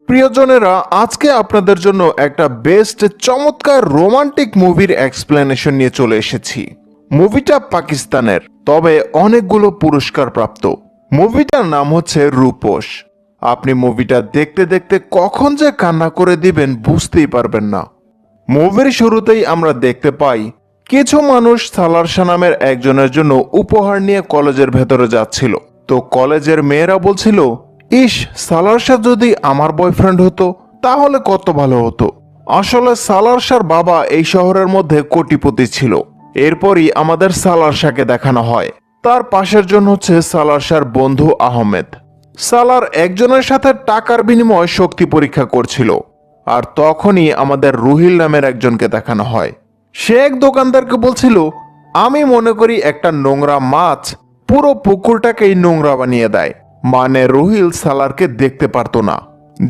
প্রিয়জনেরা, আজকে আপনাদের জন্য একটা বেস্ট চমৎকার রোমান্টিক মুভির এক্সপ্লেনেশন নিয়ে চলে এসেছি। মুভিটা পাকিস্তানের, তবে অনেকগুলো পুরস্কার প্রাপ্ত। মুভিটার নাম হচ্ছে রূপোশ। আপনি মুভিটা দেখতে দেখতে কখন যে কান্না করে দিবেন বুঝতেই পারবেন না। মুভির শুরুতেই আমরা দেখতে পাই কিছু মানুষ সালার শাহ নামের একজনের জন্য উপহার নিয়ে কলেজের ভেতরে যাচ্ছিল। তো কলেজের মেয়েরা বলছিল, ইস, সালার শাহ যদি আমার বয়ফ্রেন্ড হতো তাহলে কত ভালো হতো। আসলে সালার শাহর বাবা এই শহরের মধ্যে কোটিপতি ছিল। এরপরই আমাদের সালার শাহকে দেখানো হয়। তার পাশের জন হচ্ছে সালার শাহর বন্ধু আহমেদ। সালার একজনের সাথে টাকার বিনিময়ে শক্তি পরীক্ষা করছিল। আর তখনই আমাদের রুহিল নামের একজনকে দেখানো হয়। সে এক দোকানদারকে বলছিল, আমি মনে করি একটা নোংরা মাছ পুরো পুকুরটাকেই নোংরা বানিয়ে দেয়। মানে রুহিল সালারকে দেখতে পারতো না।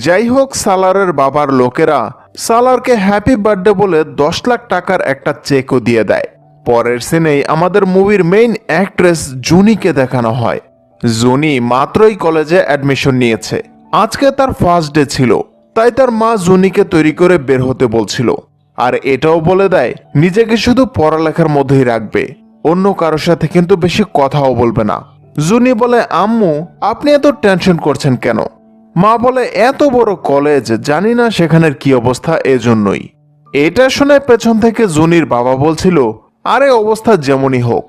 যাই হোক, সালারের বাবার লোকেরা সালারকে হ্যাপি বার্থডে বলে 10 লাখ টাকার একটা চেকও দিয়ে দেয়। পরের সিনেই আমাদের মুভির মেইন অ্যাক্ট্রেস জুনিকে দেখানো হয়। জুনি মাত্রই কলেজে অ্যাডমিশন নিয়েছে। আজকে তার ফার্স্ট ডে ছিল, তাই তার মা জুনিকে তৈরি করে বের হতে বলছিল। আর এটাও বলে দেয় নিজেকে শুধু পড়ালেখার মধ্যেই রাখবে, অন্য কারোর সাথে কিন্তু বেশি কথাও বলবে না। জুনি বলে, আম্মু আপনি এত টেনশন করছেন কেন? মা বলে, এত বড় কলেজ, জানি না সেখানের কি অবস্থা, এজন্যই। এটা শুনে পেছন থেকে জুনির বাবা বলছিল, আরে অবস্থা যেমনই হোক,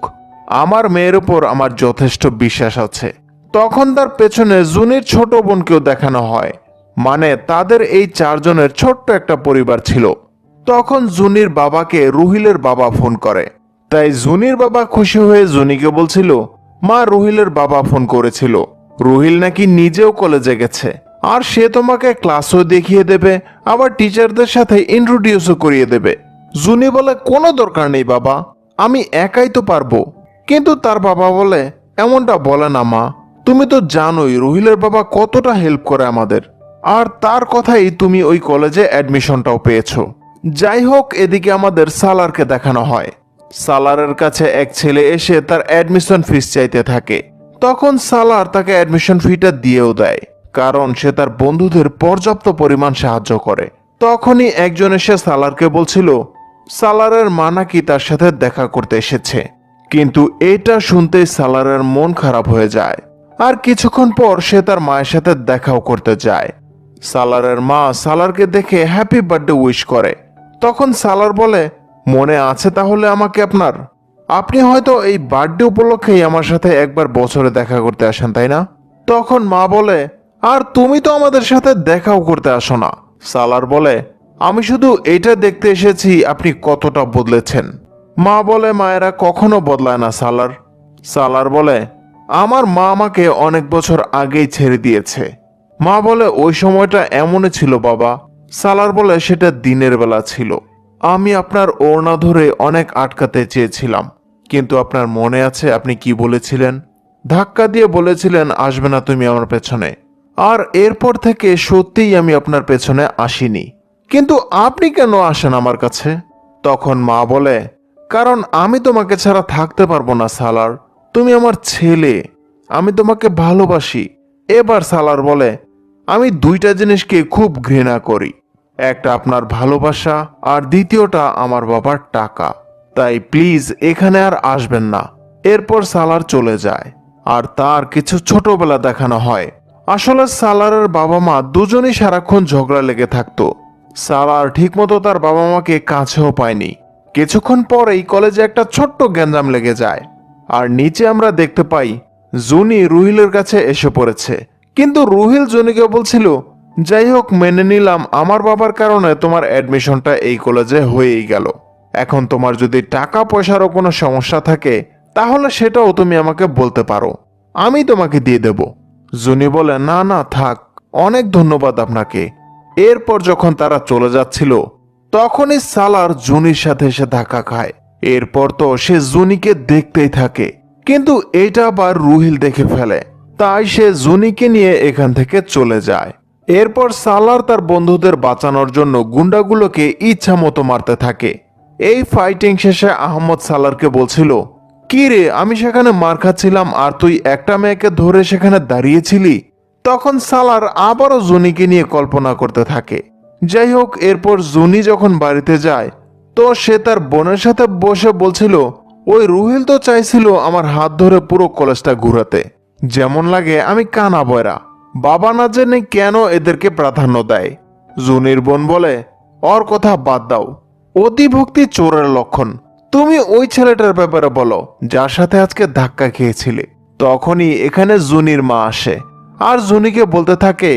আমার মেয়ের উপর আমার যথেষ্ট বিশ্বাস আছে। তখন তার পেছনে জুনির ছোট বোনকেও দেখানো হয়। মানে তাদের এই 4 জনের ছোট্ট একটা পরিবার ছিল। তখন জুনির বাবাকে রুহিলের বাবা ফোন করে। তাই জুনির বাবা খুশি হয়ে জুনিকে বলছিল, মা রুহিলের বাবা ফোন করেছিল, রুহিল নাকি নিজেও কলেজে গেছে, আর সে তোমাকে ক্লাসও দেখিয়ে দেবে, আবার টিচারদের সাথে ইন্ট্রোডিউসও করিয়ে দেবে। জুনি বলে, কোনো দরকার নেই বাবা, আমি একাই তো পারবো। কিন্তু তার বাবা বলে, এমনটা বলে না মা, তুমি তো জানোই রুহিলের বাবা কতটা হেল্প করে আমাদের, আর তার কথাই তুমি ওই কলেজে অ্যাডমিশনটাও পেয়েছো। যাই হোক, এদিকে আমাদের সালারকে দেখানো হয়। সালারের কাছে এক ছেলে এসে তার অ্যাডমিশন ফিস চাইতে থাকে। তখন সালার তাকে অ্যাডমিশন ফিটা দিয়েও দেয়, কারণ সে তার বন্ধুদের পর্যাপ্ত পরিমাণ সাহায্য করে। তখনই একজন এসে সালারকে বলছিল, সালারের মা নাকি তার সাথে দেখা করতে এসেছে। কিন্তু এটা শুনতেই সালারের মন খারাপ হয়ে যায়। আর কিছুক্ষণ পর সে তার মায়ের সাথে দেখাও করতে যায়। সালারের মা সালারকে দেখে হ্যাপি বার্থডে উইশ করে। তখন সালার বলে, মনে আছে তাহলে আমাকে আপনার? আপনি হয়তো এই বার্থডে উপলক্ষেই আমার সাথে একবার বছরে দেখা করতে আসেন, তাই না? তখন মা বলে, আর তুমি তো আমাদের সাথে দেখাও করতে আসো না। সালার বলে, আমি শুধু এটা দেখতে এসেছি আপনি কতটা বদলেছেন। মা বলে, মায়েরা কখনো বদলায় না সালার। সালার বলে, আমার মা আমাকে অনেক বছর আগেই ছেড়ে দিয়েছে। মা বলে, ওই সময়টা এমনই ছিল বাবা। সালার বলে, সেটা দিনের বেলা ছিল। আমি আপনার ওড়না ধরে অনেক আটকাতে চেয়েছিলাম, কিন্তু আপনার মনে আছে আপনি কি বলেছিলেন? ধাক্কা দিয়ে বলেছিলেন আসবে না তুমি আমার পেছনে। আর এরপর থেকে সত্যিই আমি আপনার পেছনে আসিনি। কিন্তু আপনি কেন আসেন আমার কাছে? তখন মা বলে, কারণ আমি তোমাকে ছাড়া থাকতে পারবো না সালার, তুমি আমার ছেলে, আমি তোমাকে ভালোবাসি। এবার সালার বলে, আমি 2টা জিনিসকে খুব ঘৃণা করি, একটা আপনার ভালোবাসা, আর দ্বিতীয়টা আমার বাবার টাকা। তাই প্লিজ এখানে আর আসবেন না। এরপর সালার চলে যায়। আর তার কিছু ছোটবেলা দেখানো হয়। আসলে সালারের বাবা মা দুজনই সারাক্ষণ ঝগড়া লেগে থাকতো। সালার ঠিকমতো তার বাবা মাকে কাছেও পায়নি। কিছুক্ষণ পরেই কলেজে একটা ছোট্ট গ্যাঞ্জাম লেগে যায়। আর নিচে আমরা দেখতে পাই জুনি রুহিলের কাছে এসে পড়েছে। কিন্তু রুহিল জুনিকে বলছিল, যাই হোক, মেনে নিলাম আমার বাবার কারণে তোমার অ্যাডমিশনটা এই কলেজে হয়েই গেল। এখন তোমার যদি টাকা পয়সারও কোনো সমস্যা থাকে তাহলে সেটাও তুমি আমাকে বলতে পারো, আমি তোমাকে দিয়ে দেব। জুনি বলে, না না থাক, অনেক ধন্যবাদ আপনাকে। এরপর যখন তারা চলে যাচ্ছিল তখনই সালার জুনির সাথে এসে ধাক্কা খায়। এরপর তো সে জুনিকে দেখতেই থাকে, কিন্তু এটা আবার রুহিল দেখে ফেলে। তাই সে জুনিকে নিয়ে এখান থেকে চলে যায়। এরপর সালার তার বন্ধুদের বাঁচানোর জন্য গুন্ডাগুলোকে ইচ্ছা মতো মারতে থাকে। এই ফাইটিং শেষে আহমদ সালারকে বলছিল, কি রে, আমি সেখানে মার খাচ্ছিলাম আর তুই একটা মেয়েকে ধরে সেখানে দাঁড়িয়েছিলি, তখন সালার আবারও জুনিকে নিয়ে কল্পনা করতে থাকে। যাই হোক, এরপর জুনি যখন বাড়িতে যায় তো সে তার বোনের সাথে বসে বলছিল, ওই রুহিল তো চাইছিল আমার হাত ধরে পুরো কলেজটা ঘুরাতে, যেমন লাগে আমি কানা বয়রা, বাবা না জেনে কেন এদেরকে প্রাধান্য দেয়। জুনির বোন বলে, ওর কথা বাদ দাও, অতিভক্তি চোরের লক্ষণ। তুমি ওই ছেলেটার ব্যাপারে বলো যার সাথে আজকে ধাক্কা খেয়েছিলে। তখনই এখানে জুনির মা আসে আর জুনিকে বলতে থাকে,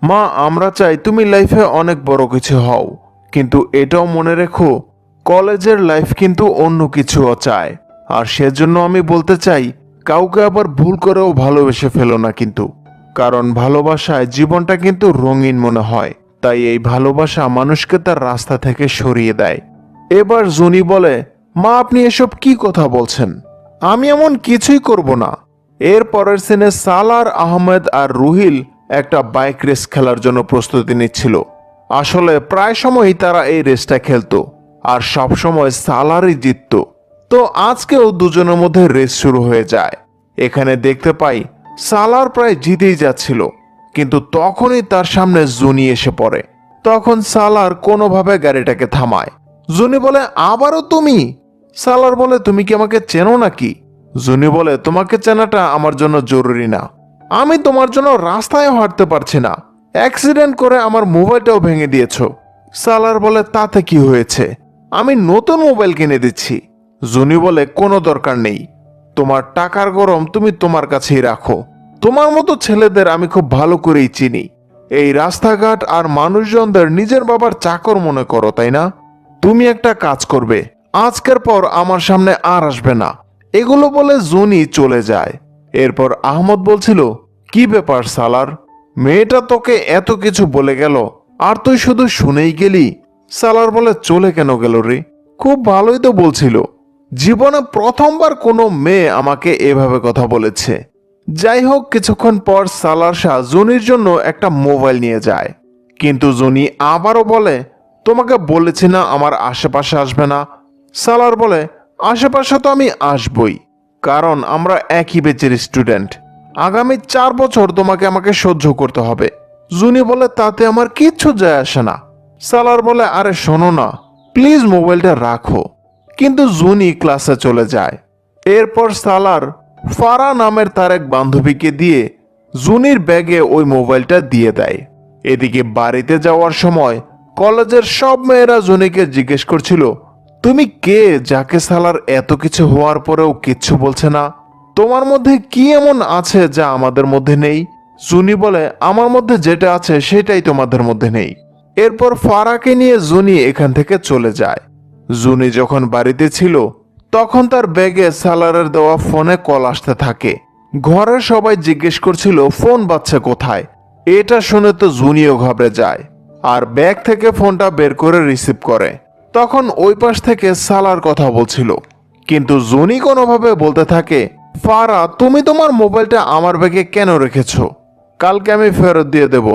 মা আমরা চাই তুমি লাইফে অনেক বড় কিছু হও, কিন্তু এটাও মনে রেখো কলেজের লাইফ কিন্তু অন্য কিছুও চায়। আর সেজন্য আমি বলতে চাই কাউকে আবার ভুল করেও ভালোবেসে ফেলো না কিন্তু, কারণ ভালোবাসায় জীবনটা কিন্তু রঙিন মনে হয়, তাই এই ভালোবাসা মানুষকে তার রাস্তা থেকে সরিয়ে দেয়। এবার জুনি বলে, মা আপনি এসব কি কথা বলছেন, আমি এমন কিছুই করব না। এর পরের সিনে সালার আহমেদ আর রুহিল একটা বাইক রেস খেলার জন্য প্রস্তুতি নিচ্ছিল। আসলে প্রায় সময়ই তারা এই রেসটা খেলতো আর সব সময় সালারই জিততো। তো আজকেও দুজনের মধ্যে রেস শুরু হয়ে যায়। এখানে দেখতে পাই সালার প্রায় জিতেই যাচ্ছিল, কিন্তু তখনই তার সামনে জুনি এসে পড়ে। তখন সালার কোনোভাবে গাড়িটাকে থামায়। জুনি বলে, আবারও তুমি? সালার বলে, তুমি কি আমাকে চেনো নাকি? জুনি বলে, তোমাকে চেনাটা আমার জন্য জরুরি না, আমি তোমার জন্য রাস্তায় হাঁটতে পারছি না, অ্যাক্সিডেন্ট করে আমার মোবাইলটাও ভেঙে দিয়েছো। সালার বলে, তাতে কি হয়েছে, আমি নতুন মোবাইল কিনে দিচ্ছি। জুনি বলে, কোনো দরকার নেই, তোমার টাকার গরম তুমি তোমার কাছেই রাখো, তোমার মতো ছেলেদের আমি খুব ভালো করেই চিনি। এই রাস্তাঘাট আর মানুষজনদের নিজের বাবার চাকর মনে করো তাই না? তুমি একটা কাজ করবে, আজকের পর আমার সামনে আর আসবে না। এগুলো বলে জুনি চলে যায়। এরপর আহমদ বলছিল, কি ব্যাপার সালার, মেয়েটা তোকে এত কিছু বলে গেল আর তুই শুধু শুনেই গেলি? সালার বলে, চলে কেন গেল রে, খুব ভালোই তো বলছিল, জীবনে প্রথমবার কোনো মেয়ে আমাকে এভাবে কথা বলেছে। যাই হোক, কিছুক্ষণ পর সালার শাহ জুনির জন্য একটা মোবাইল নিয়ে যায়, কিন্তু জুনি আবারও বলে, তোমাকে বলেছি না আমার আশেপাশে আসবে না। সালার বলে, আশেপাশে তো আমি আসবই, কারণ আমরা একই ব্যাচের স্টুডেন্ট, আগামী 4 বছর তোমাকে আমাকে সহ্য করতে হবে। জুনি বলে, তাতে আমার কিচ্ছু যায় আসে না। সালার বলে, আরে শোনো না, প্লিজ মোবাইলটা রাখো। কিন্তু জুনি ক্লাসে চলে যায়। এরপর সালার ফারা নামের তার এক বান্ধবীকে দিয়ে জুনির ব্যাগে ওই মোবাইলটা দিয়ে দেয়। এদিকে বাড়িতে যাওয়ার সময় কলেজের সব মেয়েরা জুনিকে জিজ্ঞেস করছিল, তুমি কে যাকে সালার এত কিছু হওয়ার পরেও কিচ্ছু বলছে না, তোমার মধ্যে কি এমন আছে যা আমাদের মধ্যে নেই? জুনি বলে, আমার মধ্যে যেটা আছে সেটাই তোমাদের মধ্যে নেই। এরপর ফারাকে নিয়ে জুনি এখান থেকে চলে যায়। জুনি যখন বাড়িতে ছিল তখন তার ব্যাগে সালারের দেওয়া ফোনে কল আসতে থাকে। ঘরের সবাই জিজ্ঞেস করছিল ফোন বাজছে কোথায়। এটা শুনে তো জুনিও ঘাবড়ে যায় আর ব্যাগ থেকে ফোনটা বের করে রিসিভ করে। তখন ওই পাশ থেকে সালার কথা বলছিল, কিন্তু জুনি কোনোভাবে বলতে থাকে, ফারা তুমি তোমার মোবাইলটা আমার ব্যাগে কেন রেখেছো, কালকে আমি ফেরত দিয়ে দেব,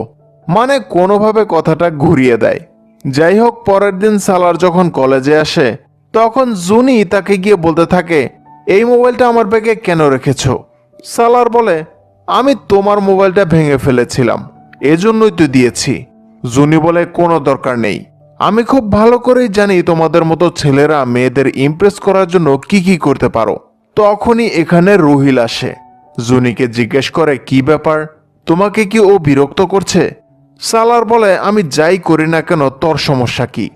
মানে কোনোভাবে কথাটা ঘুরিয়ে দেয়। যাই হোক, পরের দিন সালার যখন কলেজে আসে তখন জুনি তাকে গিয়ে বলতে থাকে, এই মোবাইলটা আমার ব্যাগে কেন রেখেছো? সালার বলে, আমি তোমার মোবাইলটা ভেঙে ফেলেছিলাম, এজন্যই তো দিয়েছি। জুনি বলে, কোনো দরকার নেই, আমি খুব ভালো করেই জানি তোমাদের মতো ছেলেরা মেয়েদের ইমপ্রেস করার জন্য কি কি করতে পারো। তখনই এখানে রুহিল আসে। জুনিকে জিজ্ঞেস করে, কি ব্যাপার, তোমাকে কি ও বিরক্ত করছে? সালার বলে, আমি যাই করি না কেন তোর সমস্যা কি?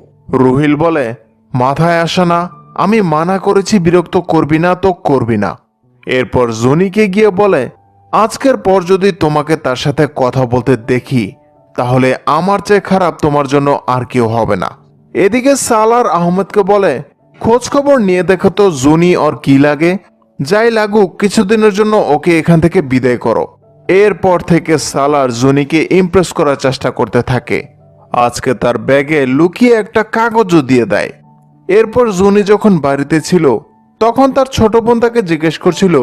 রুহিল বলে, মাথায় আসে না, আমি মানা করেছি বিরক্ত করবি না তো করবি না। এরপর জুনিকে গিয়ে বলে, আজকের পর যদি তোমাকে তার সাথে কথা বলতে দেখি তাহলে আমার চেয়ে খারাপ তোমার জন্য আর কেউ হবে না। এদিকে সালার আহমেদকে বলে, খোঁজ খবর নিয়ে দেখো তো জুনি ওর কি লাগে, যাই লাগুক কিছুদিনের জন্য ওকে এখান থেকে বিদায় করো। এরপর থেকে সালার জুনিকে ইমপ্রেস করার চেষ্টা করতে থাকে। আজকে তার ব্যাগে লুকিয়ে একটা কাগজও দিয়ে দেয়। এরপর জুনি যখন বাড়িতে ছিল তখন তার ছোট বোন তাকে জিজ্ঞেস করছিল,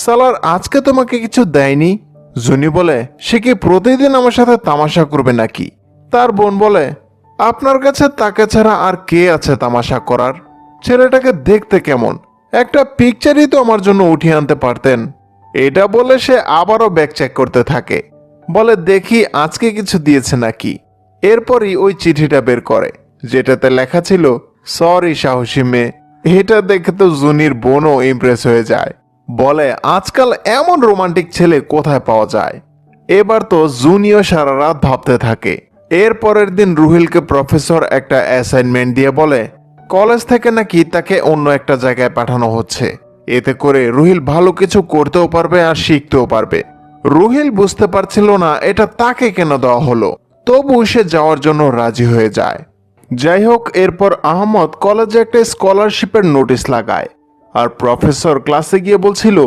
সালার আজকে তোমাকে কিছু দেয়নি? জুনি বলে, সে কি প্রতিদিন আমার সাথে তামাশা করবে নাকি? তার বোন বলে, আপনার কাছে তাকে ছাড়া আর কে আছে তামাশা করার? ছেলেটাকে দেখতে কেমন, একটা পিকচারই তো আমার জন্য উঠিয়ে আনতে পারতেন। এটা বলে সে আবারও ব্যাগ চেক করতে থাকে। বলে দেখি আজকে কিছু দিয়েছে নাকি। এরপরই ওই চিঠিটা বের করে, যেটাতে লেখা ছিল সরি সাহসী মেয়ে। এটা দেখে তো জুনির বোনও ইমপ্রেস হয়ে যায়, বলে আজকাল এমন রোমান্টিক ছেলে কোথায় পাওয়া যায়। এবার তো জুনিও সারা রাত ভাবতে থাকে। এর পরের দিন রুহিলকে প্রফেসর একটা অ্যাসাইনমেন্ট দিয়ে বলে কলেজ থেকে নাকি তাকে অন্য একটা জায়গায় পাঠানো হচ্ছে, এতে করে রুহিল ভালো কিছু করতেও পারবে আর শিখতেও পারবে। রুহিল বুঝতে পারছিল না এটা তাকে কেন দেওয়া হলো, তবু সে যাওয়ার জন্য রাজি হয়ে যায়। যাই হোক, এরপর আহমদ কলেজে একটা স্কলারশিপের নোটিশ লাগায়, আর প্রফেসর ক্লাসে গিয়ে বলছিল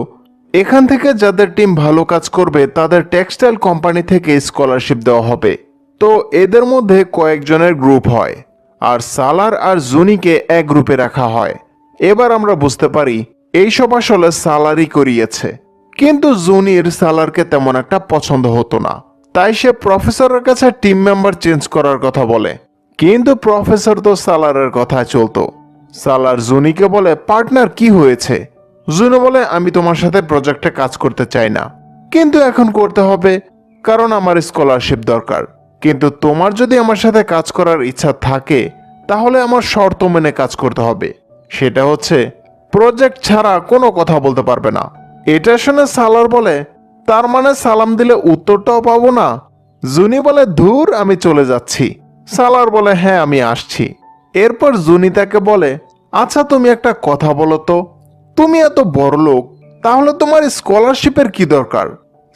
এখান থেকে যাদের টিম ভালো কাজ করবে তাদের টেক্সটাইল কোম্পানি থেকে স্কলারশিপ দেওয়া হবে। তো এদের মধ্যে কয়েকজনের গ্রুপ হয়, আর সালার আর জুনিকে এক গ্রুপে রাখা হয়। এবার আমরা বুঝতে পারি এইসব আসলে সালারই করিয়েছে, কিন্তু জুনির সালারকে তেমন একটা পছন্দ হতো না, তাই সে প্রফেসরের কাছে টিম মেম্বার চেঞ্জ করার কথা বলে। কিন্তু প্রফেসর তো সালারের কথা চলতো। সালার জুনিকে বলে পার্টনার কি হয়েছে। জুনি বলে আমি তোমার সাথে প্রজেক্টে কাজ করতে চাই না, কিন্তু এখন করতে হবে কারণ আমার স্কলারশিপ দরকার। কিন্তু তোমার যদি আমার সাথে কাজ করার ইচ্ছা থাকে তাহলে আমার শর্ত মেনে কাজ করতে হবে, সেটা হচ্ছে প্রজেক্ট ছাড়া কোনো কথা বলতে পারবে না। এটা শুনে সালার বলে তার মানে সালাম দিলে উত্তরটাও পাবো না। জুনি বলে ধুর আমি চলে যাচ্ছি। সালার বলে হ্যাঁ আমি আসছি। এরপর জুনি তাকে বলে আচ্ছা তুমি একটা কথা বলো তো, তুমি এত বড় লোক, তাহলে তোমার স্কলারশিপের কি দরকার।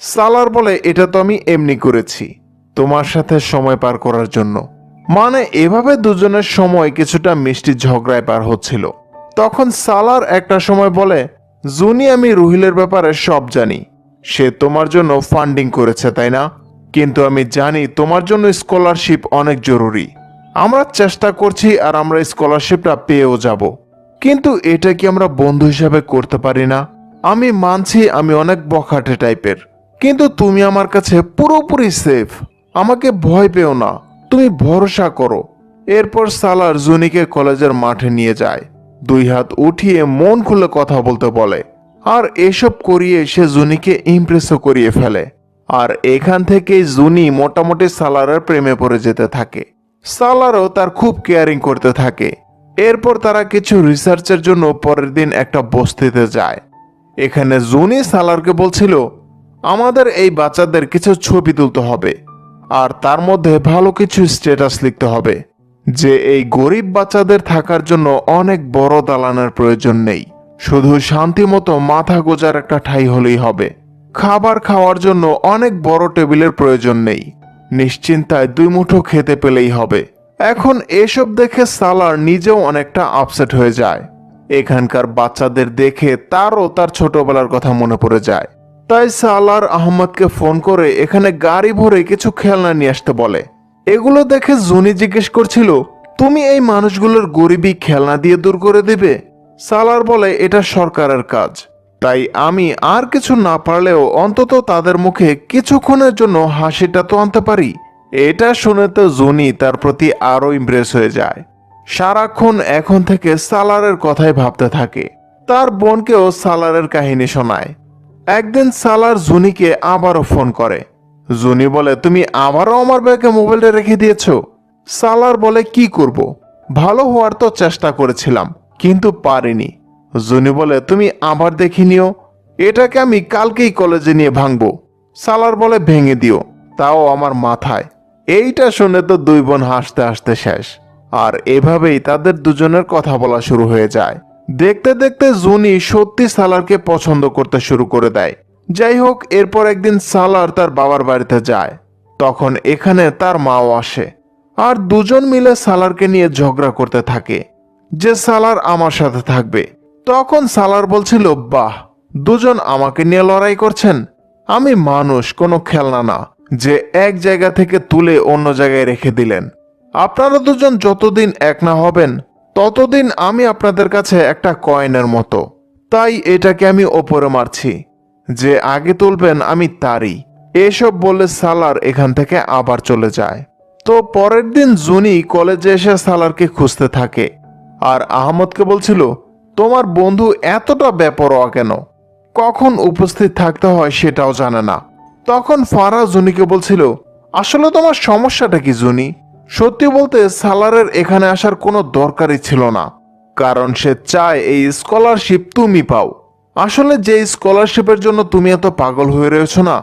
সালার বলে এটা তো আমি এমনি করেছি তোমার সাথে সময় পার করার জন্য। মানে এভাবে দুজনের সময় কিছুটা মিষ্টি ঝগড়ায় পার হচ্ছিল। তখন সালার একটা সময় বলে জুনি আমি রুহিলের ব্যাপারে সব জানি, সে তোমার জন্য ফান্ডিং করেছে তাই না, কিন্তু আমি জানি তোমার জন্য স্কলারশিপ অনেক জরুরি। আমরা চেষ্টা করছি আর আমরা স্কলারশিপটা পেয়েও যাব, কিন্তু এটা কি আমরা বন্ধু হিসাবে করতে পারি না। আমি মানছি আমি অনেক বখাটে টাইপের, কিন্তু তুমি আমার কাছে পুরোপুরি সেফ, আমাকে ভয় পেও না, তুমি ভরসা করো। এরপর সালার জুনিকে কলেজের মাঠে নিয়ে যায়, দুই হাত উঠিয়ে মন খুলে কথা বলতে বলে, আর এসব করিয়ে সে জুনিকে ইমপ্রেসও করিয়ে ফেলে। আর এখান থেকেই জুনি মোটামুটি সালারের প্রেমে পড়ে যেতে থাকে। সালারও তার খুব কেয়ারিং করতে থাকে। এরপর তারা কিছু রিসার্চের জন্য পরের দিন একটা বস্তিতে যায়। এখানে জুনি সালারকে বলছিল আমাদের এই বাচ্চাদের কিছু ছবি তুলতে হবে, আর তার মধ্যে ভালো কিছু স্ট্যাটাস লিখতে হবে যে এই গরিব বাচ্চাদের থাকার জন্য অনেক বড় দালানের প্রয়োজন নেই, শুধু শান্তিমতো মাথা গোজার একটা ঠাঁই হলেই হবে। খাবার খাওয়ার জন্য অনেক বড় টেবিলের প্রয়োজন নেই, নিশ্চিন্তায় দুই মুঠো খেতে পেলেই হবে। এখন এসব দেখে সালার নিজেও অনেকটা আপসেট হয়ে যায়। এখানকার বাচ্চাদের দেখে তারও তার ছোটবেলার কথা মনে পড়ে যায়। তাই সালার আহমদকে ফোন করে এখানে গাড়ি ভরে কিছু খেলনা নিয়ে আসতে বলে। এগুলো দেখে জুনি জিজ্ঞেস করছিল তুমি এই মানুষগুলোর গরিবি খেলনা দিয়ে দূর করে দিবে। সালার বলে এটা সরকারের কাজ, তাই আমি আর কিছু না পারলেও অন্তত তাদের মুখে কিছুক্ষণের জন্য হাসিটা তো আনতে পারি। এটা শুনে তো জুনি তার প্রতি আরো ইমপ্রেস হয়ে যায়। সারাক্ষণ এখন থেকে সালারের কথাই ভাবতে থাকে। তার বোনকেও সালারের কাহিনী শোনায়। একদিন সালার জুনিকে আবারও ফোন করে। জুনি বলে তুমি আবারও আমার ব্যাগে মোবাইলটা রেখে দিয়েছো। সালার বলে কি করব, ভালো হওয়ার তো চেষ্টা করেছিলাম কিন্তু পারিনি। জুনি বলে তুমি আবার দেখি নিও, এটাকে আমি কালকেই কলেজে নিয়ে ভাঙবো। সালার বলে ভেঙে দিও, তাও আমার মাথায়। এইটা শুনে তো দুই বোন হাসতে হাসতে শেষ। আর এভাবেই তাদের দুজনের কথা বলা শুরু হয়ে যায়। দেখতে দেখতে জুনি সত্যি সালারকে পছন্দ করতে শুরু করে দেয়। যাই হোক, এরপর একদিন সালার তার বাবার বাড়িতে যায়। তখন এখানে তার মাও আসে, আর দুজন মিলে সালারকে নিয়ে ঝগড়া করতে থাকে যে সালার আমার সাথে থাকবে। তখন সালার বলছিল বাহ, দুজন আমাকে নিয়ে লড়াই করছেন, আমি মানুষ, কোনো খেলনা না যে এক জায়গা থেকে তুলে অন্য জায়গায় রেখে দিলেন। আপনারা দুজন যতদিন এক না হবেন ততদিন আমি আপনাদের কাছে একটা কয়েনের মতো, তাই এটাকে আমি ওপরে মারছি, যে আগে তুলবেন আমি তারই। এসব বলে সালার এখান থেকে আবার চলে যায়। তো পরের দিন জুনি কলেজে এসে সালারকে খুঁজতে থাকে, আর আহমদকে বলছিল তোমার বন্ধু এতটা বেপরোয়া কেন, কখন উপস্থিত থাকতে হয় সেটাও জানে না। তখন ফারা জুনিকে বলছিল, আসলে তোমার সমস্যাটা কি জুনি? সত্যি বলতে সালারের এখানে আসার কোনো দরকারই ছিল না, কারণ সে চায় এই স্কলারশিপ তুমি পাও। আসলে যে স্কলারশিপের জন্য তুমি এত পাগল হয়ে রয়েছো না,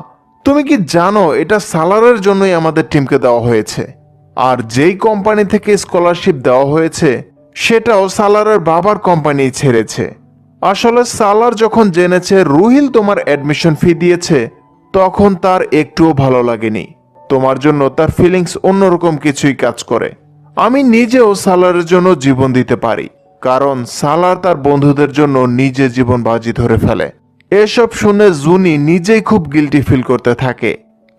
তুমি কি জানো এটা সালারের জন্যই আমাদের টিমকে দেওয়া হয়েছে। আর যেই কোম্পানি থেকে স্কলারশিপ দেওয়া হয়েছে সেটাও সালারের বাবার কোম্পানি ছেড়েছে। আসলে সালার যখন জেনেছে রুহিল তোমার অ্যাডমিশন ফি দিয়েছে, তখন তার একটুও ভালো লাগেনি। তোমার জন্য তার ফিলিংস অন্যরকম কিছুই কাজ করে। আমি নিজেও সালারের জন্য জীবন দিতে পারি, কারণ সালার তার বন্ধুদের জন্য নিজে জীবন বাজি ধরে ফেলে। এসব শুনে জুনি নিজেই খুব গিল্টি ফিল করতে থাকে।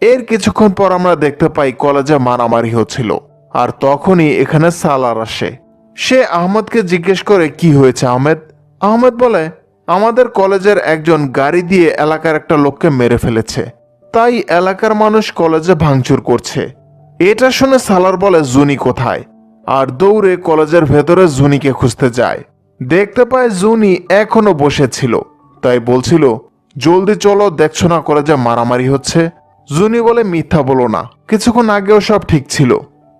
এর কিছুক্ষণ পর আমরা দেখতে পাই কলেজে মারামারি হচ্ছিল, আর তখনই এখানে সালার আসে। সে আহমেদকে জিজ্ঞেস করে, কি হয়েছে আহমেদ? আহমেদ বলে, আমাদের কলেজের একজন গাড়ি দিয়ে এলাকার একটা লোককে মেরে ফেলেছে, তাই এলাকার মানুষ কলেজে ভাঙচুর করছে। এটা শুনে সালার বলে, জুনি কোথায়? আর দৌড়ে কলেজের ভেতরে জুনিকে খুঁজতে যায়। দেখতে পায় জুনি এখনো বসেছিল, তাই বলছিল, জলদি চলো, দেখছো না কলেজে মারামারি হচ্ছে? জুনি বলে, মিথ্যা বলো না, কিছুক্ষণ আগেও সব ঠিক ছিল,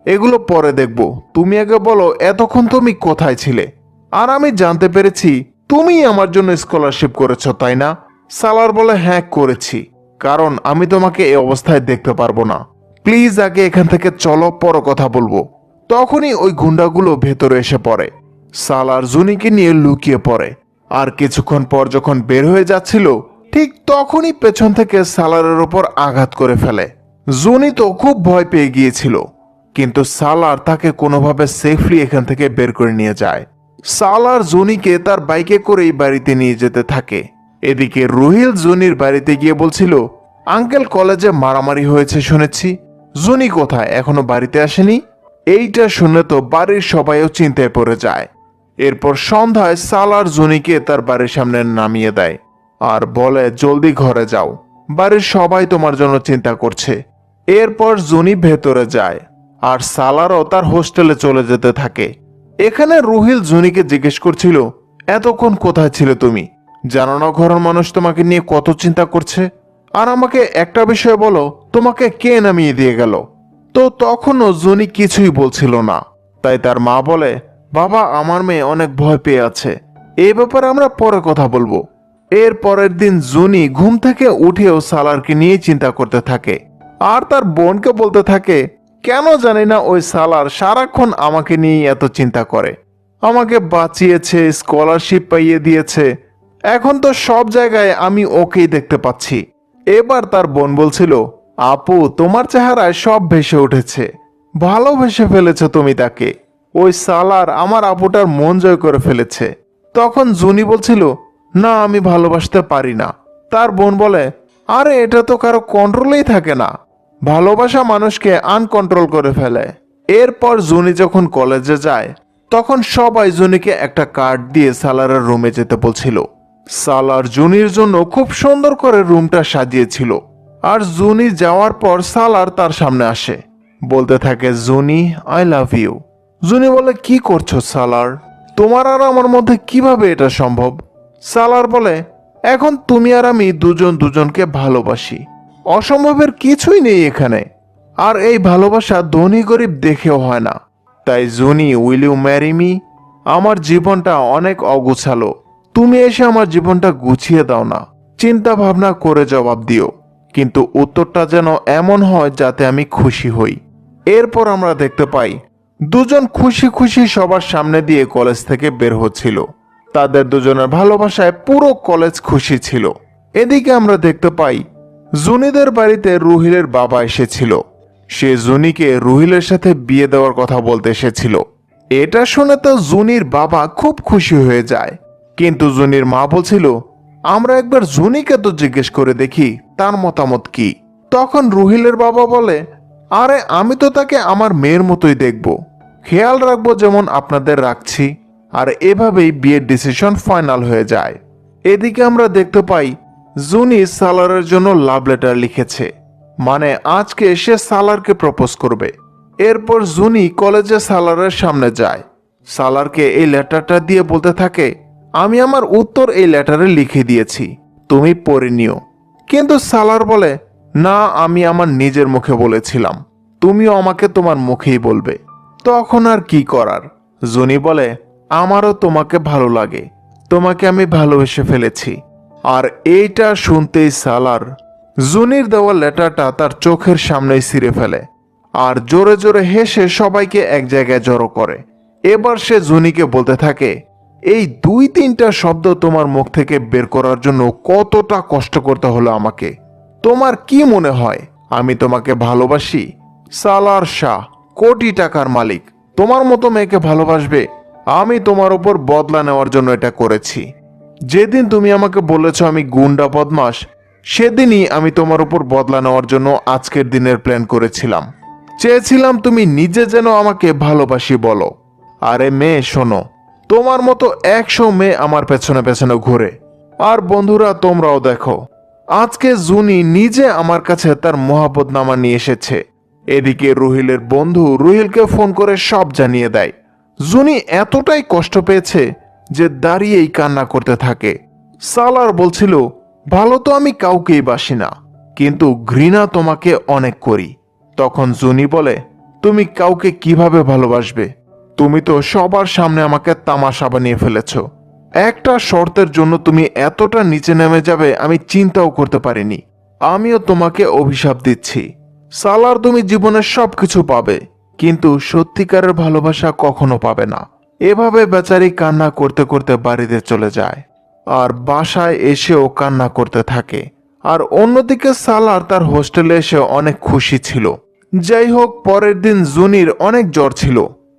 এগুলো পরে দেখব। তুমি আগে বলো এতক্ষণ তুমি কোথায় ছিলে? আর আমি জানতে পেরেছি তুমি আমার জন্য স্কলারশিপ করেছো, তাই না? সালার বলে, হ্যাঁ করেছি, কারণ আমি তোমাকে এই অবস্থায় দেখতে পারবো না। প্লিজ আগে এখান থেকে চলো, পরে কথা বলবো। তখনই ওই গুন্ডাগুলো ভেতরে এসে পড়ে। সালার জুনিকে নিয়ে লুকিয়ে পড়ে। আর কিছুক্ষণ পর যখন বের হয়ে যাচ্ছিল, ঠিক তখনই পেছন থেকে সালারের ওপর আঘাত করে ফেলে। জুনি তো খুব ভয় পেয়ে গিয়েছিল, কিন্তু সালার তাকে কোনোভাবে সেফলি এখান থেকে বের করে নিয়ে যায়। সালার জুনিকে তার বাইকে করেই বাড়িতে নিয়ে যেতে থাকে। এদিকে রুহিল জুনির বাড়িতে গিয়ে বলছিল, আঙ্কেল কলেজে মারামারি হয়েছে শুনেছি, জুনি কোথায়, এখনো বাড়িতে আসেনি? এইটা শুনে তো বাড়ির সবাইও চিন্তায় পড়ে যায়। এরপর সন্ধ্যায় সালার জুনিকে তার বাড়ির সামনে নামিয়ে দেয় আর বলে, জলদি ঘরে যাও, বাড়ির সবাই তোমার জন্য চিন্তা করছে। এরপর জুনি ভেতরে যায়, আর সালারও তার হোস্টেলে চলে যেতে থাকে। এখানে রুহিল জুনিকে জিজ্ঞেস করছিল, এতক্ষণ কোথায় ছিলে তুমি? জানো না ঘরের মানুষ তোমাকে নিয়ে কত চিন্তা করছে? আর আমাকে একটা বিষয় বলো, তোমাকে কে নামিয়ে দিয়ে গেল? তো তখনও জুনি কিছুই বলছিল না। তাই তার মা বলে, বাবা, আমার মেয়ে অনেক ভয় পেয়ে আছে, এই ব্যাপারে আমরা পরে কথা বলবো। এর পরের দিন জুনি ঘুম থেকে উঠেও সালারকে নিয়ে চিন্তা করতে থাকে, আর তার বোনকে বলতে থাকে, কেন জানি না ওই সালার সারাক্ষণ আমাকে নিয়ে এত চিন্তা করে। আমাকে বাঁচিয়েছে, স্কলারশিপ পাইয়ে দিয়েছে, এখন তো সব জায়গায় আমি ওকেই দেখতে পাচ্ছি। এবার তার বোন বলছিল, আপু, তোমার চেহারায় সব ভেসে উঠেছে, ভালোবেসে ফেলেছো তুমি তাকে। ওই সালার আমার আপুটার মন জয় করে ফেলেছে। তখন জুনি বলছিল, না, আমি ভালোবাসতে পারি না। তার বোন বলে, আরে এটা তো কারো কন্ট্রোলেই থাকে না, ভালোবাসা মানুষকে আনকন্ট্রোল করে ফেলে। এরপর জুনি যখন কলেজে যায়, তখন সবাই জুনিকে একটা কার্ড দিয়ে সালারের রুমে যেতে বলছিল। সালার জুনির জন্য খুব সুন্দর করে রুমটা সাজিয়েছিল। আর জুনি যাওয়ার পর সালার তার সামনে আসে, বলতে থাকে, জুনি, আই লাভ ইউ। জুনি বলে, কি করছো সালার? তোমার আর আমার মধ্যে কিভাবে এটা সম্ভব? সালার বলে, এখন তুমি আর আমি দুজন দুজনকে ভালোবাসি, অসম্ভবের কিছুই নেই এখানে। আর এই ভালোবাসা ধনী গরিব দেখেও হয় না। তাই জুনি, উইল ইউ ম্যারি মি? আমার জীবনটা অনেক অগুছালো, তুমি এসে আমার জীবনটা গুছিয়ে দাও না। চিন্তা ভাবনা করে জবাব দিও, কিন্তু উত্তরটা যেন এমন হয় যাতে আমি খুশি হই। এরপর আমরা দেখতে পাই দুজন খুশি খুশি সবার সামনে দিয়ে কলেজ থেকে বের হচ্ছিল। তাদের দুজনের ভালোবাসায় পুরো কলেজ খুশি ছিল। এদিকে আমরা দেখতে পাই জুনিদের বাড়িতে রুহিলের বাবা এসেছিল। সে জুনিকে রুহিলের সাথে বিয়ে দেওয়ার কথা বলতে এসেছিল। এটা শুনে তো জুনির বাবা খুব খুশি হয়ে যায়, কিন্তু জুনির মা বলছিল, আমরা একবার জুনিকে তো জিজ্ঞেস করে দেখি তার মতামত কি। তখন রুহিলের বাবা বলে, আরে আমি তো তাকে আমার মেয়ের মতোই দেখব, খেয়াল রাখবো যেমন আপনাদের রাখছি। আর এভাবেই বিয়ের ডিসিশন ফাইনাল হয়ে যায়। এদিকে আমরা দেখতে পাই জুনি সালারের জন্য লাভ লেটার লিখেছে, মানে আজকে সে সালারকে প্রপোজ করবে। এরপর জুনি কলেজে সালারের সামনে যায়, সালারকে এই লেটারটা দিয়ে বলতে থাকে, আমি আমার উত্তর এই লেটারে লিখে দিয়েছি, তুমি পড়ে নিও। কিন্তু সালার বলে, না, আমি আমার নিজের মুখে বলেছিলাম, তুমিও আমাকে তোমার মুখেই বলবে। তখন আর কি করার। জুনি বলে, আমারও তোমাকে ভালো লাগে, তোমাকে আমি ভালোবেসে ফেলেছি। আর এইটা শুনতেই সালার জুনির দেওয়া লেটারটা তার চোখের সামনেই ছিঁড়ে ফেলে আর জোরে জোরে হেসে সবাইকে এক জায়গায় জড়ো করে। এবার সে জুনিকে বলতে থাকে, এই 2-3টা শব্দ তোমার মুখ থেকে বের করার জন্য কতটা কষ্ট করতে হলো আমাকে। তোমার কি মনে হয় আমি তোমাকে ভালোবাসি? সালার শাহ, কোটি টাকার মালিক, তোমার মতো মেয়েকে ভালোবাসবে? আমি তোমার উপর বদলা নেওয়ার জন্য এটা করেছি। যেদিন তুমি আমাকে বলেছ আমি গুন্ডা বদমাস, সেদিনই আমি তোমার উপর বদলা নেওয়ার জন্য আজকের দিনের প্ল্যান করেছিলাম। চেয়েছিলাম তুমি নিজে যেন আমাকে ভালোবাসি বলো। আরে মেয়ে শোনো, তোমার মতো 100 মেয়ে আমার পেছনে পেছনে ঘুরে। আর বন্ধুরা তোমরাও দেখো, আজকে জুনি নিজে আমার কাছে তার মোহাব্বতনামা নিয়ে এসেছে। এদিকে রুহিলের বন্ধু রুহিলকে ফোন করে সব জানিয়ে দেয়। জুনি এতটাই কষ্ট পেয়েছে যে দাঁড়িয়েই কান্না করতে থাকে। সালার বলছিল, ভালো তো আমি কাউকেই বাসি না, কিন্তু ঘৃণা তোমাকে অনেক করি। তখন জুনি বলে, তুমি কাউকে কিভাবে ভালোবাসবে? তুমি তো সবার সামনে আমাকে তামাশা বানিয়ে ফেলেছ। একটা শর্তের জন্য তুমি এতটা নিচে নেমে যাবে আমি চিন্তাও করতে পারিনি। আমিও তোমাকে অভিশাপ দিচ্ছি। সালার, তুমি জীবনের সবকিছু পাবে, কিন্তু সত্যিকারের ভালোবাসা কখনো পাবে না। এভাবে বেচারি কান্না করতে করতে বাড়িতে চলে যায় আর বাসায় এসেও কান্না করতে থাকে। আর অন্যদিকে সালার তার হোস্টেলে এসে অনেক খুশি ছিল। যাই হোক, পরের দিন জুনির অনেক জ্বর ছিল।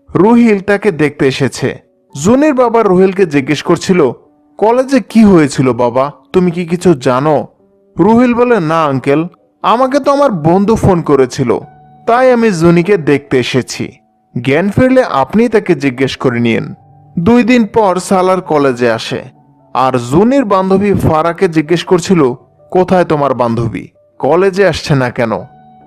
রুহিল তাকে দেখতে এসেছে। জুনির বাবা রুহিলকে জিজ্ঞেস করছিল, কলেজে কি হয়েছিল বাবা, তুমি কি কিছু জানো? রুহিল বলে, না আঙ্কেল, আমাকে তো আমার বন্ধু ফোন করেছিল, তাই আমি জুনিকে দেখতে এসেছি। জ্ঞান ফিরলে আপনি তাকে জিজ্ঞেস করে নিন। 2 দিন পর সালার কলেজে আসে আর জুনির বান্ধবী ফারাকে জিজ্ঞেস করছিল, কোথায় তোমার বান্ধবী, কলেজে আসছে না কেন?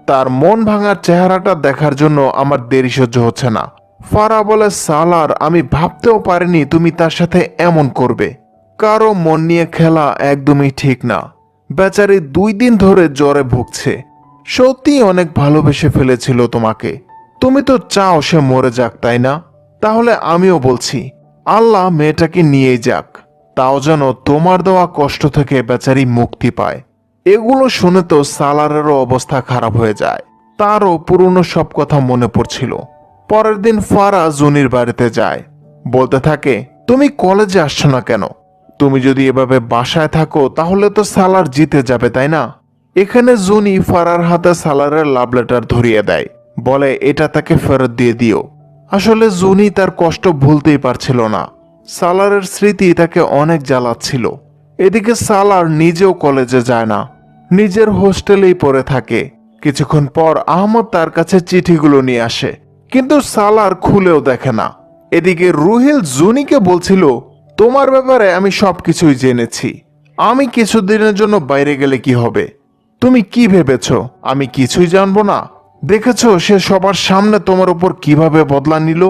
তার মন ভাঙার চেহারাটা দেখার জন্য আমার দেরি সহ্য হচ্ছে না। ফারা বলে, সালার, আমি ভাবতেও পারিনি তুমি তার সাথে এমন করবে। কারো মন নিয়ে খেলা একদমই ঠিক না। বেচারি 2 দিন ধরে জ্বরে ভুগছে। সত্যি অনেক ভালোবেসে ফেলেছিল তোমাকে। তুমি তো চাও সে মরে যাক, তাই না? তাহলে আমিও বলছি, আল্লাহ মেয়েটাকে নিয়ে যাক, তাও যেন তোমার দেওয়া কষ্ট থেকে বেচারি মুক্তি পায়। এগুলো শুনে তো সালারেরও অবস্থা খারাপ হয়ে যায়। তারও পুরনো সব কথা মনে পড়ছিল। পরের দিন ফারা জুনির বাড়িতে যায়। বলতে থাকে, তুমি কলেজে আসছো না কেন? তুমি যদি এভাবে বাসায় থাকো তাহলে তো সালার জিতে যাবে, তাই না? এখানে জুনি ফারার হাতে সালারের লাভ লেটার ধরিয়ে দেয়, বলে এটা তাকে ফেরত দিয়ে দিও। আসলে জুনি তার কষ্ট ভুলতেই পারছিল না। সালারের স্মৃতি তাকে অনেক জ্বালাচ্ছিল। এদিকে সালার নিজেও কলেজে যায় না, নিজের হোস্টেলেই পড়ে থাকে। কিছুক্ষণ পর আহমদ তার কাছে চিঠিগুলো নিয়ে আসে, কিন্তু সালার খুলেও দেখে না। এদিকে রুহিল জুনিকে বলছিল, তোমার ব্যাপারে আমি সবকিছুই জেনেছি। আমি কিছুদিনের জন্য বাইরে গেলে কি হবে? তুমি কি ভেবেছ আমি কিছুই জানবো না? দেখেছো সে সবার সামনে তোমার উপর কিভাবে বদলা নিল।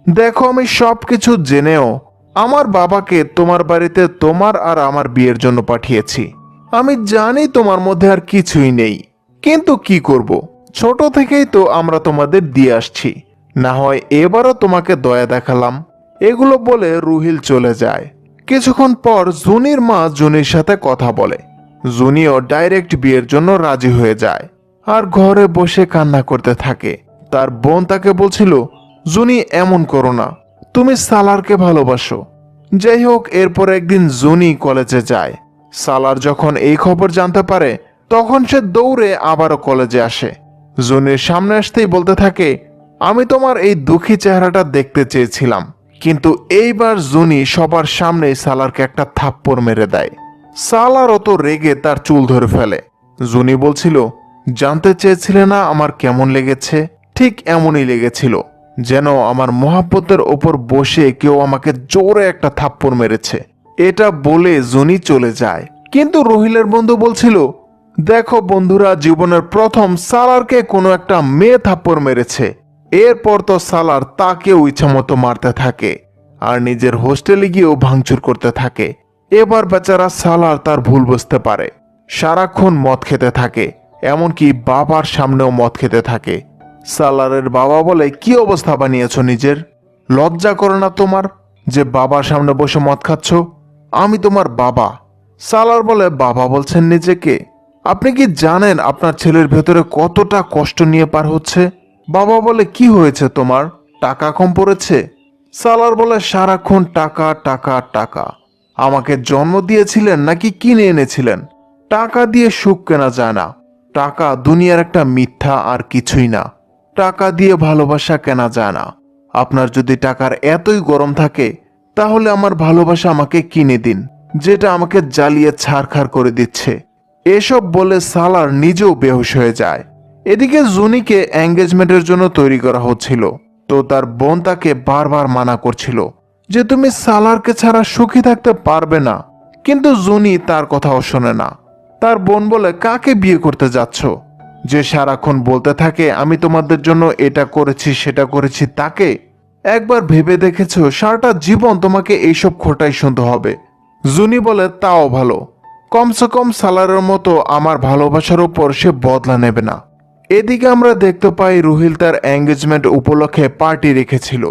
দেখো, আমি সবকিছু জেনেও আমার বাবাকে তোমার বাড়িতে তোমার আর আমার বিয়ের জন্য পাঠিয়েছি। আমি জানি তোমার মধ্যে আর কিছুই নেই, কিন্তু কি করব, ছোট থেকেই তো আমরা তোমাদের দিয়ে আসছি, না হয় এবারও তোমাকে দয়া দেখালাম। এগুলো বলে রুহিল চলে যায়। কিছুক্ষণ পর জুনির মা জুনির সাথে কথা বলে। জুনিও ডাইরেক্ট বিয়ের জন্য রাজি হয়ে যায় আর ঘরে বসে কান্না করতে থাকে। তার বোন তাকে বলছিল, জুনি এমন করো না, তুমি সালারকে ভালোবাসো। যাই হোক, এরপর একদিন জুনি কলেজে যায়। সালার যখন এই খবর জানতে পারে তখন সে দৌড়ে আবারও কলেজে আসে। জুনির সামনে আসতেই বলতে থাকে, আমি তোমার এই দুঃখী চেহারাটা দেখতে চেয়েছিলাম। কিন্তু এইবার জুনি সবার সামনেই সালারকে একটা থাপ্পড় মেরে দেয়। সালার অত রেগে তার চুল ধরে ফেলে। জুনি বলছিল, জানতে চেয়েছিলে না আমার কেমন লেগেছে? ঠিক এমনই লেগেছিল, যেন আমার মহাব্বতের ওপর বসে কেউ আমাকে জোরে একটা থাপ্পড় মেরেছে। এটা বলে জুনি চলে যায়। কিন্তু রুহিলের বন্ধু বলছিল, দেখো বন্ধুরা, জীবনের প্রথম সালারকে কোনো একটা মেয়ে থাপ্পড় মেরেছে। এরপর তো সালার তাকেও ইচ্ছামতো মারতে থাকে আর নিজের হোস্টেলে গিয়েও ভাঙচুর করতে থাকে। এবার বেচারা সালার তার ভুল বুঝতে পারে, সারাক্ষণ মদ খেতে থাকে এমনকি বাবার সামনেও মদ খেতে থাকে। সালারের বাবা বলে, কি অবস্থা বানিয়েছো নিজের? লজ্জা করে না তোমার যে বাবার সামনে বসে মদ খাচ্ছ? আমি তোমার বাবা। সালার বলে, বাবা বলছেন নিজেকে? আপনি কি জানেন আপনার ছেলের ভেতরে কতটা কষ্ট নিয়ে পার হচ্ছে? বাবা বলে, কি হয়েছে তোমার? টাকা কম পড়েছে? সালার বলে, সারাক্ষণ টাকা টাকা টাকা। আমাকে জন্ম দিয়েছিলেন নাকি কিনে এনেছিলেন? টাকা দিয়ে সুখ কেনা যায় না। টাকা দুনিয়ার একটা মিথ্যা, আর কিছুই না। টাকা দিয়ে ভালোবাসা কেনা যায় না। আপনার যদি টাকার এতই গরম থাকে, তাহলে আমার ভালোবাসা আমাকে কিনে দিন, যেটা আমাকে জ্বালিয়ে ছারখার করে দিচ্ছে। এসব বলে সালার নিজেও বেহুশ হয়ে যায়। এদিকে জুনিকে এঙ্গেজমেন্টের জন্য তৈরি করা হচ্ছিল, তো তার বোন তাকে বারবার মানা করছিল যে তুমি সালারকে ছাড়া সুখী থাকতে পারবে না। কিন্তু জুনি তার কথাও শোনে না। তার বোন বলে, কাকে বিয়ে করতে যাচ্ছ? যে সারাক্ষণ বলতে থাকে আমি তোমাদের জন্য এটা করেছি সেটা করেছি, তাকে? একবার ভেবে দেখেছো সারাটা জীবন তোমাকে এইসব খোটাই শুনতে হবে? জুনি বলে, তাও ভালো, কমসে কম সালারের মতো আমার ভালোবাসার উপর সে বদলা নেবে না। এদিকে আমরা দেখতে পাই রুহিল তার এঙ্গেজমেন্ট উপলক্ষে পার্টি রেখেছিল,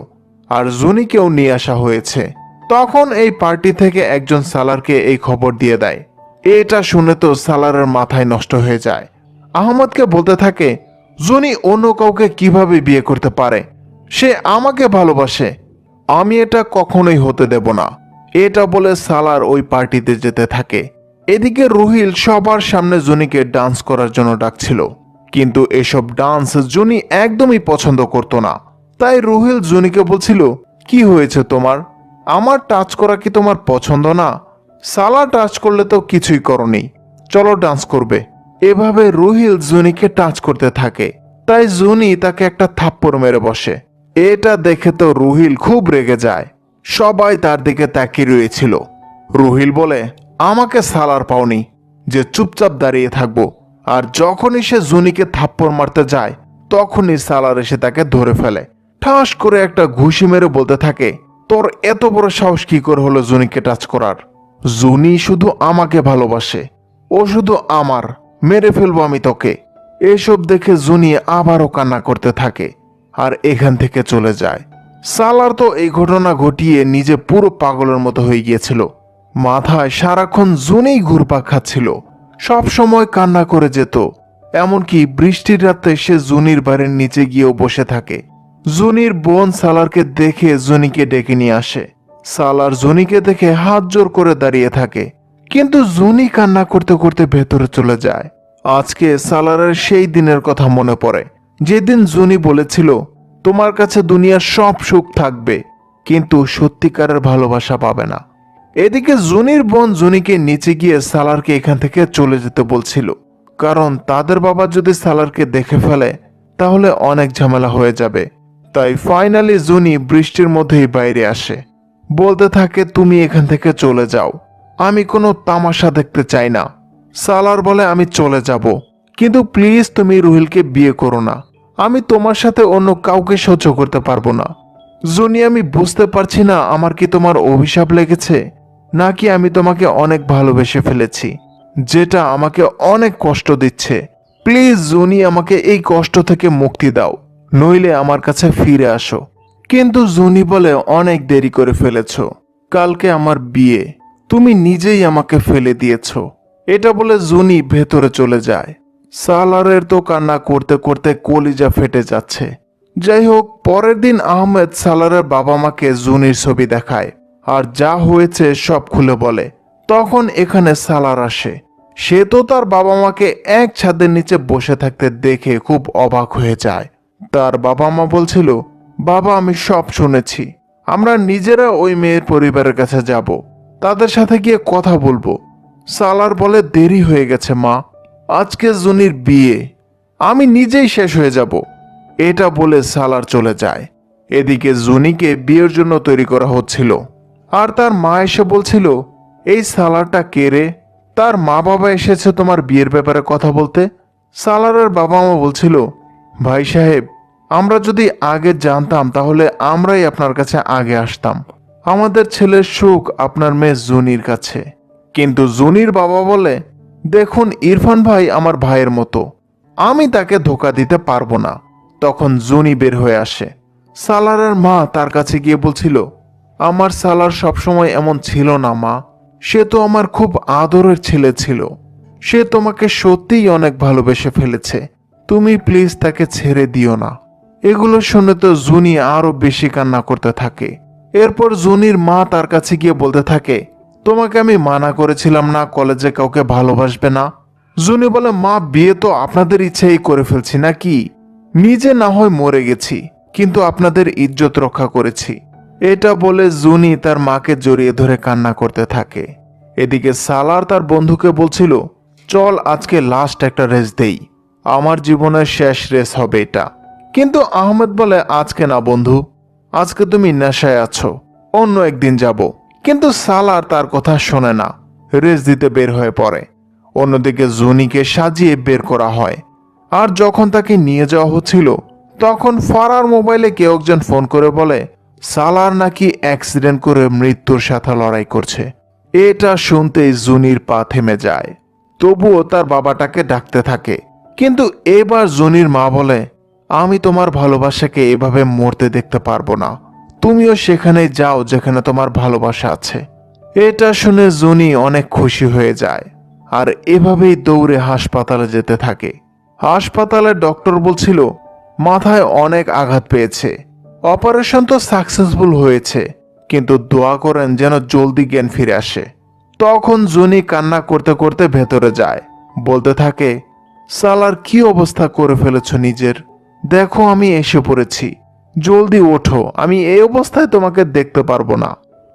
আর জুনিকেও নিয়ে আসা হয়েছে। তখন এই পার্টি থেকে একজন সালারকে এই খবর দিয়ে দেয়। এটা শুনে তো সালারের মাথায় নষ্ট হয়ে যায়। আহমদকে বলতে থাকে, জুনি অন্য কাউকে কিভাবে বিয়ে করতে পারে? সে আমাকে ভালোবাসে। আমি এটা কখনোই হতে দেব না। এটা বলে সালার ওই পার্টিতে যেতে থাকে। এদিকে রুহিল সবার সামনে জুনিকে ডান্স করার জন্য ডাকছিল, কিন্তু এসব ডান্স জুনি একদমই পছন্দ করত না। তাই রুহিল জুনিকে বলছিল, কি হয়েছে তোমার? আমার টাচ করা কি তোমার পছন্দ না? সালা টাচ করলে তো কিছুই করনি, চলো ডান্স করবে। এভাবে রুহিল জুনিকে টাচ করতে থাকে, তাই জুনি তাকে একটা থাপ্পড় মেরে বসে। এটা দেখে তো রুহিল খুব রেগে যায়। সবাই তার দিকে তাকিয়ে রয়েছিল। রুহিল বলে, আমাকে সালার পাওনি যে চুপচাপ দাঁড়িয়ে থাকবো? আর যখনই সে জুনিকে থাপ্পড় মারতে যায়, তখনই সালার এসে তাকে ধরে ফেলে। ঠাস করে একটা ঘুষি মেরে বলতে থাকে, তোর এত বড় সাহস কি করে হলো জুনিকে টাচ করার? জুনি শুধু আমাকে ভালোবাসে, ও শুধু আমার, মেরে ফেলবো আমি তোকে। এসব দেখে জুনি আবারও কান্না করতে থাকে আর এখান থেকে চলে যায়। সালার তো এই ঘটনা ঘটিয়ে নিজে পুরো পাগলের মতো হয়ে গিয়েছিল। মাথায় সারাক্ষণ জুনিই ঘুরপাক খাচ্ছিল, সব সময় কান্না করে যেত। এমনকি বৃষ্টির রাতে সে জুনির বাড়ির নিচে গিয়েও বসে থাকে। জুনির বোন সালারকে দেখে জুনিকে ডেকে নিয়ে আসে। সালার জুনিকে দেখে হাত জোর করে দাঁড়িয়ে থাকে, কিন্তু জুনি কান্না করতে করতে ভেতরে চলে যায়। আজকে সালারের সেই দিনের কথা মনে পড়ে, যেদিন জুনি বলেছিল, তোমার কাছে দুনিয়ার সব সুখ থাকবে, কিন্তু সত্যিকারের ভালোবাসা পাবে না। এদিকে জুনির বোন জুনিকে নিচে গিয়ে সালারকে এখান থেকে চলে যেতে বলছিল, কারণ তাদের বাবা যদি সালারকে দেখে ফেলে তাহলে অনেক ঝামেলা হয়ে যাবে। তাই ফাইনালি জুনি বৃষ্টির মধ্যেই বাইরে আসে, বলতে থাকে, তুমি এখান থেকে চলে যাও, আমি কোনো তামাশা দেখতে চাই না। সালার বলে, আমি চলে যাব, কিন্তু প্লিজ তুমি রুহিলকে বিয়ে করো না। আমি তোমার সাথে অন্য কাউকে সহ্য করতে পারবো না। জুনি, আমি বুঝতে পারছি না আমার কি তোমার অভিশাপ লেগেছে, নাকি আমি তোমাকে অনেক ভালোবেসে ফেলেছি, যেটা আমাকে অনেক কষ্ট দিচ্ছে। প্লিজ জুনি, আমাকে এই কষ্ট থেকে মুক্তি দাও, নইলে আমার কাছে ফিরে আসো। কিন্তু জুনি বলে, অনেক দেরি করে ফেলেছ, কালকে আমার বিয়ে, তুমি নিজেই আমাকে ফেলে দিয়েছ। এটা বলে জুনি ভেতরে চলে যায়। সালারের তো কান্না করতে করতে কলিজা ফেটে যাচ্ছে। যাই হোক, পরের দিন আহমেদ সালারের বাবা মাকে জুনির ছবি দেখায় আর যা হয়েছে সব খুলে বলে। তখন এখানে সালার আসে। সে তো তার বাবা মাকে এক ছাদের নিচে বসে থাকতে দেখে খুব অবাক হয়ে যায়। তার বাবা মা বলছিল, বাবা আমি সব শুনেছি, আমরা নিজেরা ওই মেয়ের পরিবারের কাছে যাব, তাদের সাথে গিয়ে কথা বলবো। সালার বলে, দেরি হয়ে গেছে মা, আজকে জুনির বিয়ে, আমি নিজেই শেষ হয়ে যাব। এটা বলে সালার চলে যায়। এদিকে জুনিকে বিয়ের জন্য তৈরি করা হচ্ছিল, আর তার মা এসে বলছিল, এই সালারটা কে রে? তার মা বাবা এসেছে তোমার বিয়ের ব্যাপারে কথা বলতে। সালারের বাবা মা বলছিল, ভাই সাহেব, আমরা যদি আগে জানতাম তাহলে আমরাই আপনার কাছে আগে আসতাম। আমাদের ছেলের সুখ আপনার মেয়ে জুনির কাছে। কিন্তু জুনির বাবা বলে, দেখুন ইরফান ভাই আমার ভাইয়ের মতো, আমি তাকে ধোকা দিতে পারবো না। তখন জুনি বের হয়ে আসে। সালারের মা তার কাছে গিয়ে বলছিল, আমার সালার সবসময় এমন ছিল না মা, সে তো আমার খুব আদরের ছেলে ছিল। সে তোমাকে সত্যিই অনেক ভালোবেসে ফেলেছে, তুমি প্লিজ তাকে ছেড়ে দিও না। এগুলো শুনে তো জুনি আরো বেশি কান্না করতে থাকে। এরপর জুনির মা তার কাছে গিয়ে বলতে থাকে, তোমাকে আমি মানা করেছিলাম না কলেজে কাউকে ভালোবাসবে না? জুনি বলে, মা বিয়ে তো আপনাদের ইচ্ছেই করে ফেলছি নাকি? নিজে না হয় মরে গেছি, কিন্তু আপনাদের ইজ্জত রক্ষা করেছি। এটা বলে জুনি তার মাকে জড়িয়ে ধরে কান্না করতে থাকে। এদিকে সালার তার বন্ধুকে বলছিল, চল আজকে লাস্ট একটা রেস দেই, আমার জীবনের শেষ রেস হবে এটা। কিন্তু আহমেদ বলে, আজকে না বন্ধু, আজকে তুমি নেশায় আছো, অন্য একদিন যাব। কিন্তু সালার তার কথা শোনে না, রেস দিতে বের হয়ে পড়ে। অন্যদিকে জুনিকে সাজিয়ে বের করা হয়। আর যখন তাকে নিয়ে যাওয়া হচ্ছিল, তখন ফারার মোবাইলে কেউ একজন ফোন করে বলে, সালার নাকি অ্যাক্সিডেন্ট করে মৃত্যুর সাথে লড়াই করছে। এটা শুনতেই জুনির পা থেমে যায়। তবুও তার বাবাটাকে ডাকতে থাকে। কিন্তু এবার জুনির মা বলে, আমি তোমার ভালোবাসাকে এভাবে মরতে দেখতে পারবো না, তুমিও সেখানে যাও যেখানে তোমার ভালোবাসা আছে। এটা শুনে জুনি অনেক খুশি হয়ে যায়, আর এভাবেই দৌড়ে হাসপাতালে যেতে থাকে। হাসপাতালে ডক্টর বলছিল, মাথায় অনেক আঘাত পেয়েছে, অপারেশন তো সাকসেসফুল হয়েছে, কিন্তু দোয়া করেন যেন জলদি জ্ঞান ফিরে আসে। তখন জুনি কান্না করতে করতে ভেতরে যায়, বলতে থাকে, সালার কি অবস্থা করে ফেলেছ নিজের, দেখো আমি এসে পড়েছি, জলদি ওঠো, আমি এই অবস্থায় তোমাকে দেখতে পারবো না।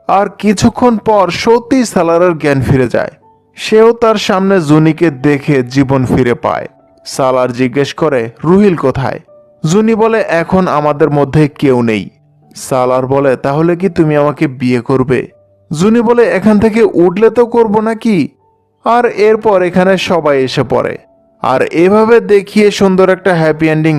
আর কিছুক্ষণ পর সত্যি সালারের জ্ঞান ফিরে যায়। সেও তার সামনে জুনিকে দেখে জীবন ফিরে পায়। সালার জিজ্ঞেস করে, রুহিল কোথায়? জুনি বলে, এখন আমাদের মধ্যে কেউ নেই। সালার বলে, তাহলে কি তুমি আমাকে বিয়ে করবে? জুনি বলে, এখান থেকে উঠলে তো করবো নাকি? আর এরপর এখানে সবাই এসে পড়ে। আর এভাবে দেখিয়ে সুন্দর একটা হ্যাপি এন্ডিং